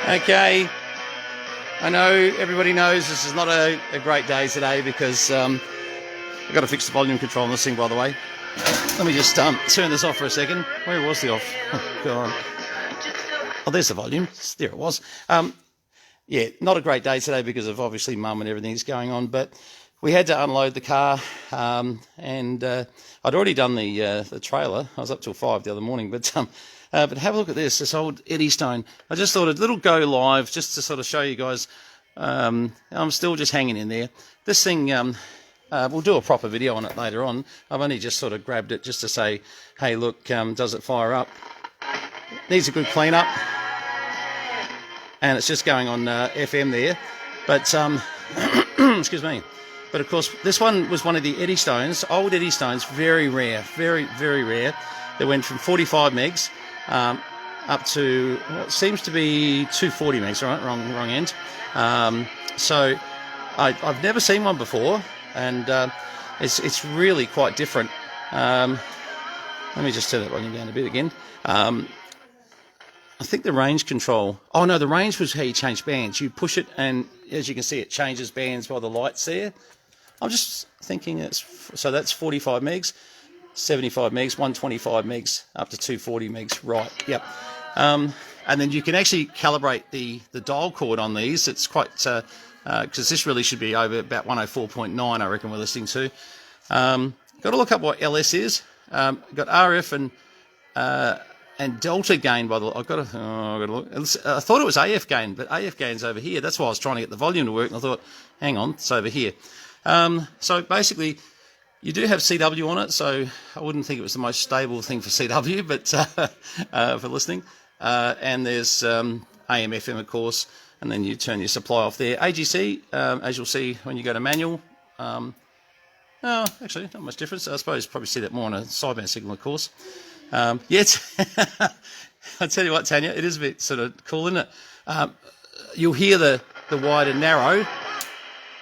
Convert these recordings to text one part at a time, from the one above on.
Okay, I know everybody knows this is not a great day today because I've got to fix the volume control on this thing, by the way. Let me just turn this off for a second. Where was the off? Oh, God. Oh, there's the volume. There it was. Yeah, not a great day today because of obviously mum and everything that's going on, but we had to unload the car, and I'd already done the trailer. I was up till 5 the other morning, but have a look at this old Eddystone. I just thought a little go live just to sort of show you guys. I'm still just hanging in there. This thing, we'll do a proper video on it later on. I've only just sort of grabbed it just to say, hey, look, does it fire up? Needs a good clean up. And it's just going on FM there. But, excuse me. But of course, this one was one of the Eddystones, old Eddystones, very rare, very, very rare. They went from 45 megs up to what seems to be 240 megs, right? Wrong end. So I've never seen one before, and it's really quite different. Let me just turn that volume down a bit again. I think the range control... Oh, no, the range was how you change bands. You push it, and as you can see, it changes bands by the lights there. I'm just thinking so that's 45 megs, 75 megs, 125 megs, up to 240 megs. Right, yep. And then you can actually calibrate the dial cord on these. It's quite... because this really should be over about 104.9, I reckon we're listening to. Got to look up what LS is. Got RF and delta gain by the... I've got to look. I thought it was AF gain, but AF gain's over here. That's why I was trying to get the volume to work, and I thought, hang on, it's over here. So basically, you do have CW on it, so I wouldn't think it was the most stable thing for CW, but for listening. And there's AM, FM, of course, and then you turn your supply off there. AGC, as you'll see when you go to manual. Oh, actually, not much difference. I suppose you probably see that more on a sideband signal, of course. Yet, I tell you what, Tanya, it is a bit sort of cool, isn't it? You'll hear the wide and narrow.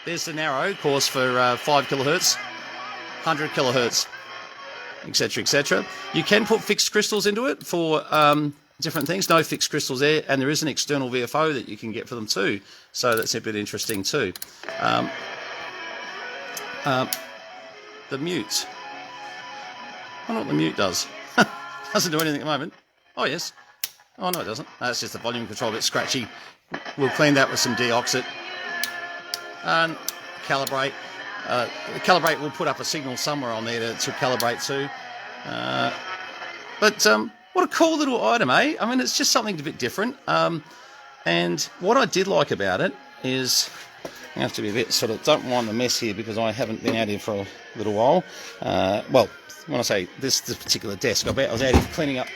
There's the narrow, of course, for 5 kilohertz, 100 kilohertz, etc., etc. You can put fixed crystals into it for different things. No fixed crystals there, and there is an external VFO that you can get for them too. So that's a bit interesting too. The mute. I don't know what the mute does. Doesn't do anything at the moment. Oh, yes. Oh, no, it doesn't. That's just the volume control, a bit scratchy. We'll clean that with some deoxit. And calibrate. Calibrate will put up a signal somewhere on there to calibrate to. But what a cool little item, eh? I mean, it's just something a bit different. And what I did like about it is... I have to be a bit sort of... Don't mind the mess here because I haven't been out here for a little while. Well... When I say this particular desk, I was out here cleaning up,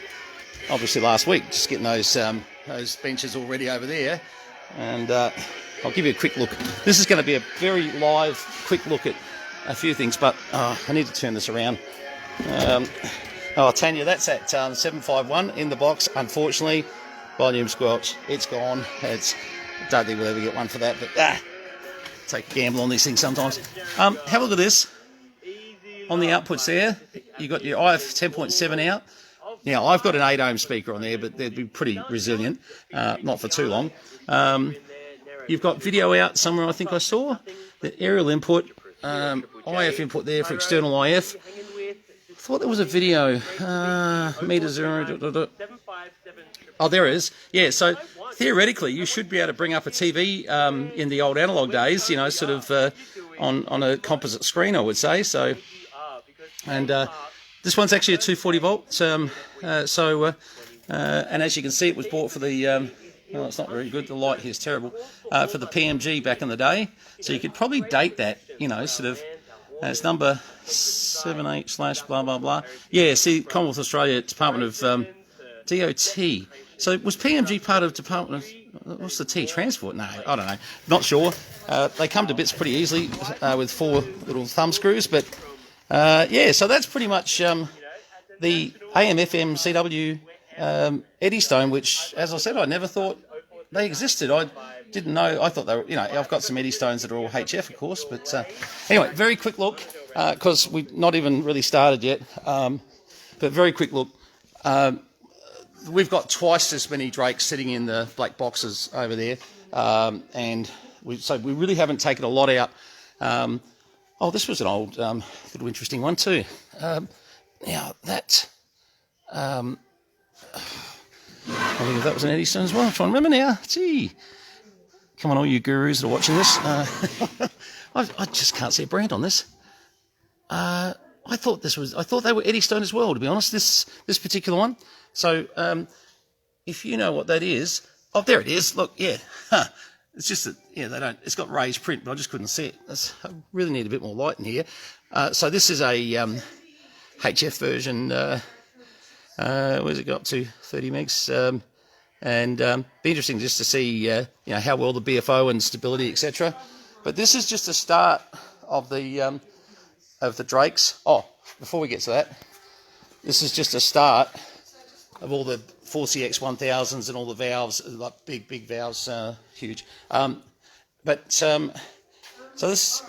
obviously last week, just getting those benches all ready over there. And I'll give you a quick look. This is going to be a very live, quick look at a few things, but I need to turn this around. Tanya, that's at 751 in the box. Unfortunately, volume squelch. It's gone. I don't think we'll ever get one for that, but take a gamble on these things sometimes. Have a look at this. On the outputs there, you got your IF 10.7 out. Now, I've got an 8 ohm speaker on there, but they'd be pretty resilient, not for too long. You've got video out somewhere, I think I saw. The aerial input, IF input there for external IF. I thought there was a video, meter 0. Oh, there it is. Yeah, so theoretically, you should be able to bring up a TV in the old analog days, you know, sort of on a composite screen, I would say. So... And this one's actually a 240 volt. And as you can see, it was bought for the. Well, it's not very good. The light here is terrible. For the PMG back in the day, so you could probably date that. You know, sort of. It's number 78/ blah blah blah. Yeah, see, Commonwealth of Australia Department of DOT. So was PMG part of Department of what's the T? Transport? No, I don't know. Not sure. They come to bits pretty easily with 4 little thumb screws, but. Yeah, so that's pretty much the AM, FM, CW Eddystone, which, as I said, I never thought they existed. I didn't know. I thought they were, you know, I've got some Eddystones that are all HF, of course. But anyway, very quick look, because we've not even really started yet. But very quick look. we've got twice as many Drakes sitting in the black boxes over there, and so we really haven't taken a lot out. Oh, this was an old little interesting one too. Now that I think that was an Eddystone as well. I'm trying to remember now. Gee, come on, all you gurus that are watching this. I just can't see a brand on this. I thought they were Eddystone as well, to be honest. This particular one. So if you know what that is, oh, there it is. Look, yeah. Huh. It's just that, yeah, they don't. It's got raised print, but I just couldn't see it. I really need a bit more light in here. So this is a HF version. Where's it got up to? 30 megs. And be interesting just to see, you know, how well the BFO and stability, etc. But this is just a start of the Drakes. Oh, before we get to that, this is just a start of all the 4CX1000s and all the valves, like big valves, huge. So this,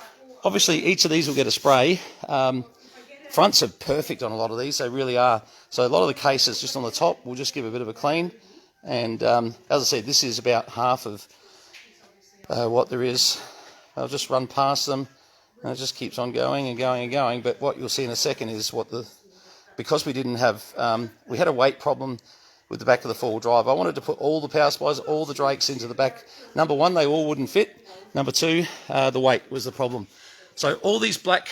obviously each of these will get a spray. Fronts are perfect on a lot of these, they really are. So a lot of the cases just on the top, we'll just give a bit of a clean. And as I said, this is about half of what there is. I'll just run past them, and it just keeps on going and going and going. But what you'll see in a second is because we didn't have, we had a weight problem with the back of the four-wheel drive. I wanted to put all the power supplies, all the Drakes into the back. Number one, they all wouldn't fit. Number two, the weight was the problem. So all these black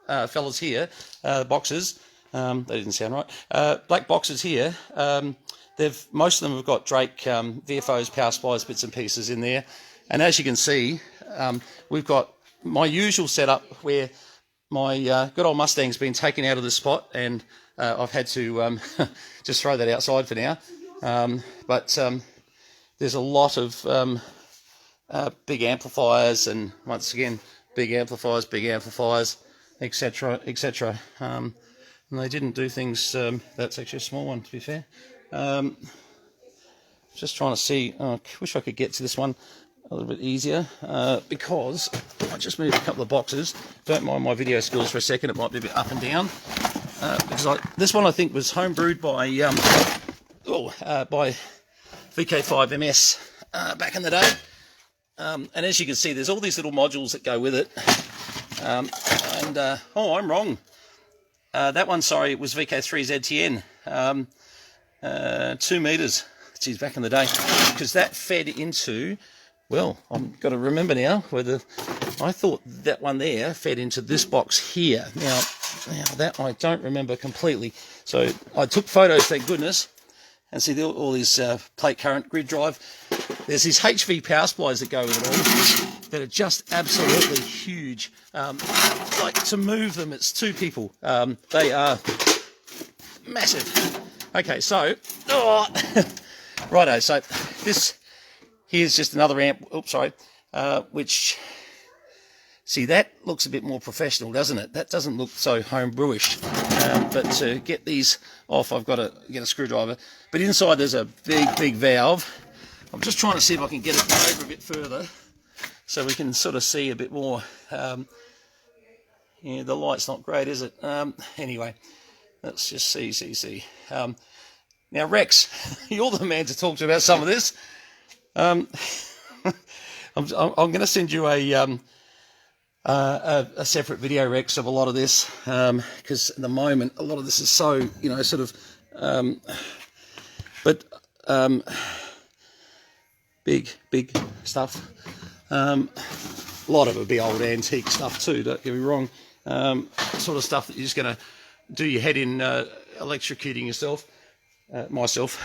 fellas here, boxes, they didn't sound right. Black boxes here, most of them have got Drake VFOs, power supplies, bits and pieces in there. And as you can see, we've got my usual setup where my good old Mustang's been taken out of the spot, and I've had to just throw that outside for now. But there's a lot of big amplifiers, and once again, big amplifiers, etc., etc. And they didn't do things. That's actually a small one, to be fair. Just trying to see. I wish I could get to this one a little bit easier, because I just moved a couple of boxes. Don't mind my video skills for a second, it might be a bit up and down, because this one I think was homebrewed by VK5 MS back in the day, and as you can see, there's all these little modules that go with it, oh, I'm wrong, that one, sorry, it was VK3 ZTN, 2 meters, geez, back in the day, because that fed into, well, I've got to remember now whether I thought that one there fed into this box here. Now that I don't remember completely. So I took photos, thank goodness, and see all these plate current grid drive. There's these HV power supplies that go with it all that are just absolutely huge. Like to move them, it's 2 people. They are massive. Okay, so righto. So this. Here's just another amp, oops, sorry, which, see, that looks a bit more professional, doesn't it? That doesn't look so homebrewish. But to get these off, I've got to get a screwdriver. But inside there's a big valve. I'm just trying to see if I can get it over a bit further so we can sort of see a bit more. Yeah, the light's not great, is it? Anyway, let's just see. Now, Rex, you're the man to talk to about some of this. I'm going to send you a separate video, Rex, of a lot of this, because at the moment a lot of this is so, you know, sort of, big stuff. A lot of it will be old antique stuff too, don't get me wrong. Sort of stuff that you're just going to do your head in, electrocuting yourself, myself.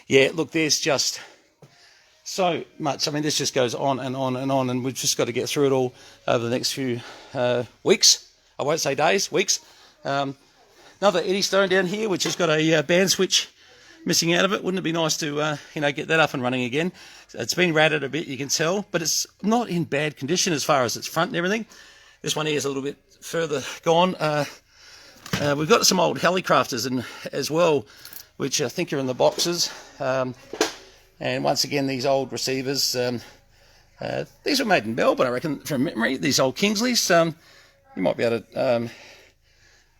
Yeah, look, there's just so much. I mean, this just goes on and on and on, and we've just got to get through it all over the next few weeks. I won't say days, weeks. Another Eddystone down here, which has got a band switch missing out of it. Wouldn't it be nice to, get that up and running again? It's been ratted a bit, you can tell, but it's not in bad condition as far as its front and everything. This one here is a little bit further gone. We've got some old Helicrafters in as well, which I think are in the boxes. And once again, these old receivers, these were made in Melbourne, I reckon, from memory. These old Kingsleys, you might be able to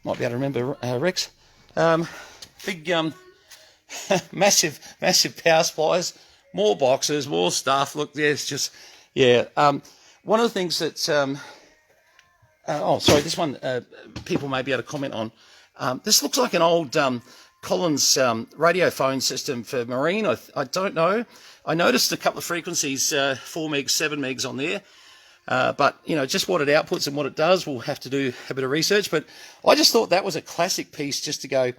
remember, Rex. Big massive power supplies, more boxes, more stuff. Look, there's just, yeah. One of the things that, this one people may be able to comment on. This looks like an old Collins radio phone system for marine. I don't know. I noticed a couple of frequencies, 4 megs, 7 megs on there. But, just what it outputs and what it does, we'll have to do a bit of research. But I just thought that was a classic piece just to go.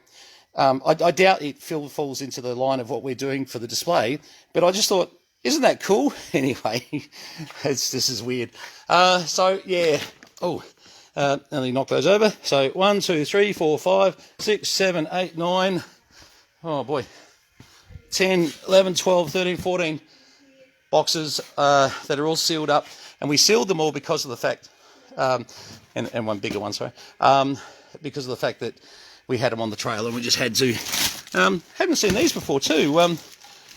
I doubt it falls into the line of what we're doing for the display. But I just thought, isn't that cool? Anyway, this is weird. So, yeah. Oh, nearly knock those over. So 1, 2, 3, 4, 5, 6, 7, 8, 9. Oh, boy. 10, 11, 12, 13, 14 boxes that are all sealed up. And we sealed them all because of the fact, and one bigger one, sorry, because of the fact that we had them on the trailer and we just had to. Haven't seen these before too.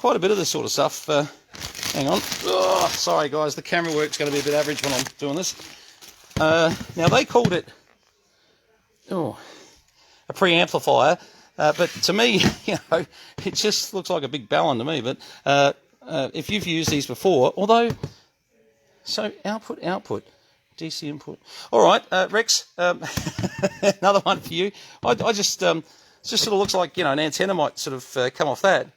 Quite a bit of this sort of stuff. Hang on. Oh, sorry guys, the camera work's going to be a bit average when I'm doing this. Now they called it a preamplifier, but to me, it just looks like a big ballon to me. But if you've used these before, although. So output, DC input. All right, Rex, another one for you. I just, it just sort of looks like, an antenna might sort of come off that.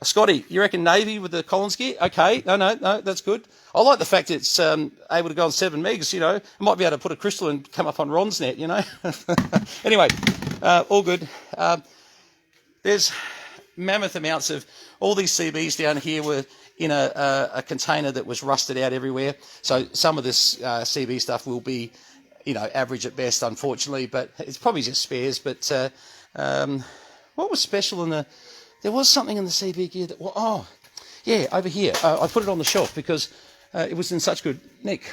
Scotty, you reckon Navy with the Collins gear? Okay, no, that's good. I like the fact it's able to go on 7 megs, It might be able to put a crystal and come up on Ron's net, Anyway, all good. There's mammoth amounts of, all these CBs down here were in a container that was rusted out everywhere. So some of this CB stuff will be, average at best, unfortunately, but it's probably just spares. But what was special in there was something in the CB gear that, over here. I put it on the shelf because it was in such good nick.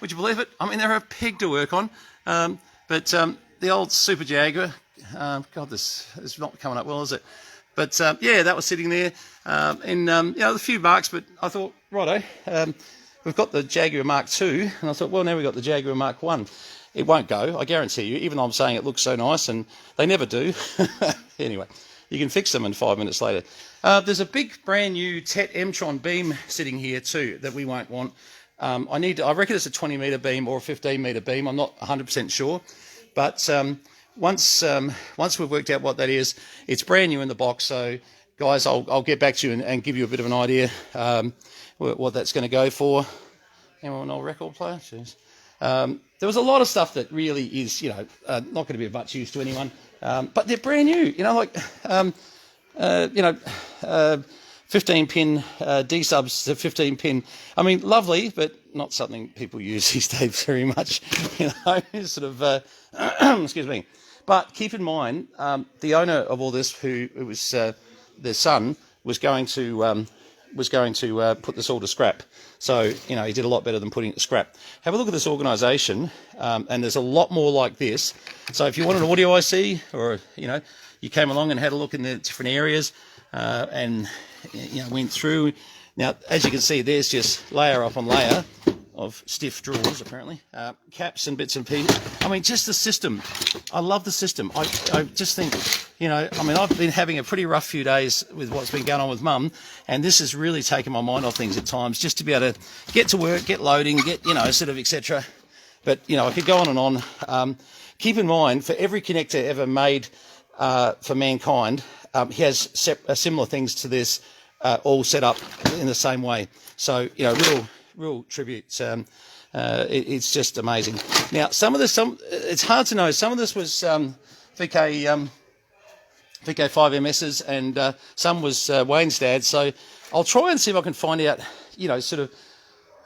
Would you believe it? I mean, they're a pig to work on. But the old Super Jaguar, God, this is not coming up well, is it? But, that was sitting there a few marks, but I thought, righto, we've got the Jaguar Mark II, and I thought, well, now we've got the Jaguar Mark I. It won't go, I guarantee you, even though I'm saying it looks so nice, and they never do. Anyway, you can fix them in 5 minutes later. There's a big brand new TET M-Tron beam sitting here too that we won't want. I reckon it's a 20 metre beam or a 15 metre beam, I'm not 100% sure, but once we've worked out what that is, it's brand new in the box. So, guys, I'll get back to you and give you a bit of an idea what that's going to go for. Anyone an old record player? Jeez. There was a lot of stuff that really is, not going to be of much use to anyone, but they're brand new. 15-pin D-subs to 15-pin. I mean, lovely, but not something people use these days very much. Sort of. Excuse me. But keep in mind, the owner of all this, who it was their son, was going to put this all to scrap. So he did a lot better than putting it to scrap. Have a look at this organisation, and there's a lot more like this. So if you want an audio IC, or you came along and had a look in the different areas, and went through. Now, as you can see, there's just layer upon layer of stiff drawers, apparently, caps and bits and pieces. I mean, just the system. I love the system. I just think, I've been having a pretty rough few days with what's been going on with Mum, and this has really taken my mind off things at times, just to be able to get to work, get loading, get, sort of, etc. But, I could go on and on. Keep in mind, for every connector ever made for mankind, he has similar things to this, all set up in the same way. So, real tribute. It's just amazing. Now, it's hard to know. Some of this was VK5 MS's, and some was Wayne's dad. So I'll try and see if I can find out, sort of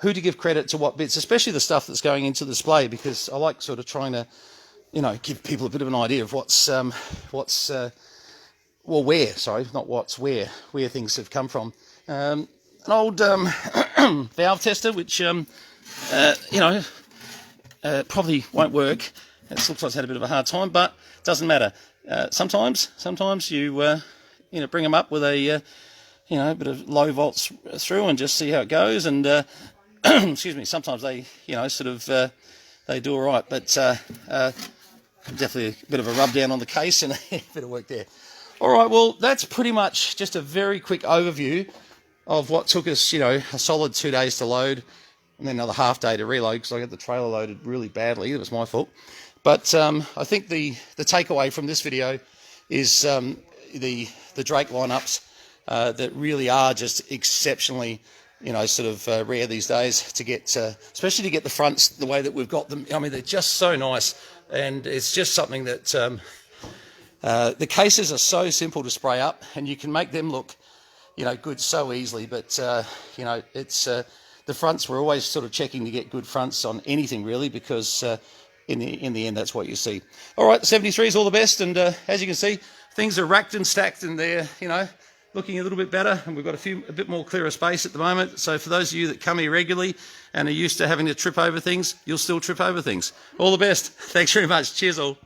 who to give credit to what bits, especially the stuff that's going into the display, because I like sort of trying to, give people a bit of an idea of where things have come from. An old valve tester, which probably won't work. It looks like it's had a bit of a hard time, but it doesn't matter. Sometimes you bring them up with a bit of low volts through and just see how it goes. And excuse me, sometimes they they do all right. But definitely a bit of a rub down on the case and a bit of work there. All right, well, that's pretty much just a very quick overview of what took us, you know, a solid 2 days to load and then another half day to reload because I got the trailer loaded really badly. It was my fault. But I think the takeaway from this video is the Drake lineups that really are just exceptionally, you know, sort of rare these days to get, especially to get the fronts the way that we've got them. I mean, they're just so nice, and it's just something that the cases are so simple to spray up, and you can make them look, you know, good so easily. But you know, it's the fronts. We're always sort of checking to get good fronts on anything really, because in the end, that's what you see. All right, 73s, all the best, and as you can see, things are racked and stacked, and they're, you know, looking a little bit better, and we've got a bit more clearer space at the moment. So for those of you that come here regularly and are used to having to trip over things, you'll still trip over things. All the best. Thanks very much. Cheers all.